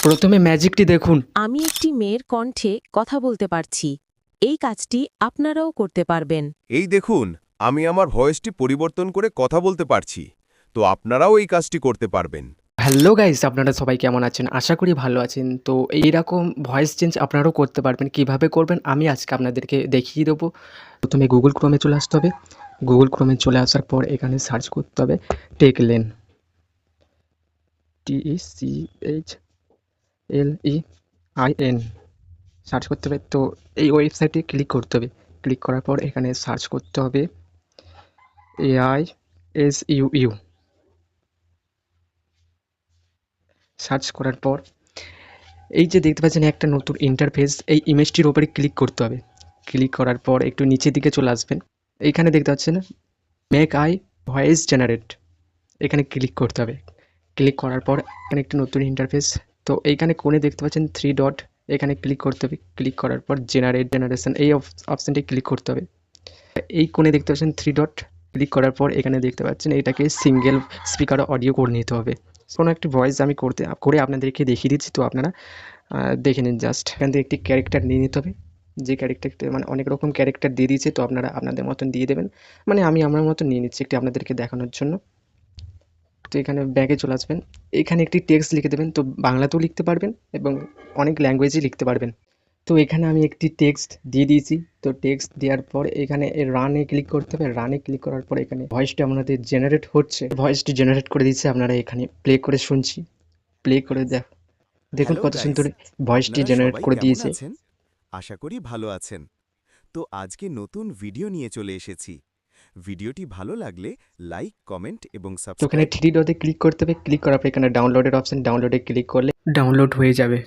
প্রথমে ম্যাজিকটি দেখুন। আমি একটি মেয়ের কণ্ঠে কথা বলতে পারছি। এই কাজটি আপনারাও করতে পারবেন। এই দেখুন, আমি আমার ভয়েসটি পরিবর্তন করে কথা বলতে পারছি। তো আপনারাও এই কাজটি করতে পারবেন। হ্যালো গাইস, আপনারা সবাই কেমন আছেন? আশা করি ভালো আছেন। তো এইরকম ভয়েস চেঞ্জ আপনারাও করতে পারবেন। কিভাবে করবেন আমি আজকে আপনাদেরকে দেখিয়ে দেবো। প্রথমে গুগল ক্রোমে চলে আসতে হবে। গুগল ক্রোমে চলে আসার পর এখানে সার্চ করতে হবে টেকলেন, TECHLEIN সার্চ করতে হবে। তো এই ওয়েবসাইটে ক্লিক করতে হবে। ক্লিক করার পর এখানে সার্চ করতে হবে AISUU। সার্চ করার পর এই যে দেখতে পাচ্ছেন একটা নতুন ইন্টারফেস, এই ইমেজটির ওপরে ক্লিক করতে হবে। ক্লিক করার পর একটু নিচের দিকে চলে আসবেন। এইখানে দেখতে পাচ্ছেন মেক আই ভয়েস জেনারেট, এখানে ক্লিক করতে হবে। ক্লিক করার পর এখানে একটি নতুন ইন্টারফেস। তো এইখানে কোণে দেখতে পাচ্ছেন 3 ডট, এখানে ক্লিক করতে হবে। ক্লিক করার পর জেনারেশন এই অপশানটি ক্লিক করতে হবে। এই কোণে দেখতে পাচ্ছেন 3 ডট, ক্লিক করার পর এখানে দেখতে পাচ্ছেন এটাকে সিঙ্গেল স্পিকার অডিও করে নিতে হবে। কোনো একটি ভয়েস আমি করে আপনাদেরকে দেখিয়ে দিচ্ছি। তো আপনারা দেখে নিন জাস্ট। এখান থেকে একটি ক্যারেক্টার নিয়ে নিতে হবে। যে ক্যারেক্টারটা মানে অনেক রকম ক্যারেক্টার দিয়ে দিয়েছে, তো আপনারা আপনাদের মতন দিয়ে দেবেন। মানে আমি আমার মতন নিয়ে নিচ্ছি একটি আপনাদেরকে দেখানোর জন্য। তো এখানে ব্যাকে চলে আসবেন। এখানে একটি টেক্সট লিখে দেবেন। তো বাংলাতেও লিখতে পারবেন এবং অনেক ল্যাঙ্গুয়েজে লিখতে পারবেন। তো এখানে আমি একটি টেক্সট দিয়ে দিয়েছি। তো টেক্সট দেওয়ার পর এখানে রানে ক্লিক করতে হবে। রানে ক্লিক করার পর এখানে ভয়েসটা আমাদের জেনারেট হচ্ছে। ভয়েসটি জেনারেট করে দিচ্ছে, আপনারা এখানে প্লে করে শুনছি। প্লে করে দেখুন হ্যালো কত গাইস, সুন্দর ভয়েসটি আপনারা জেনারেট সবাই করে কেমন দিয়েছে। আছেন? আশা করি ভালো আছেন। তো আজকে নতুন ভিডিও নিয়ে চলে এসেছি। ভিডিওটি ভালো লাগলে লাইক, কমেন্ট এবং তো এখানে সাবস্ক্রাইব। 3 ডটে ক্লিক করতে হবে। ক্লিক করার পর এখানে ডাউনলোডের অপশন, ডাউনলোডে ক্লিক করলে ডাউনলোড হয়ে যাবে।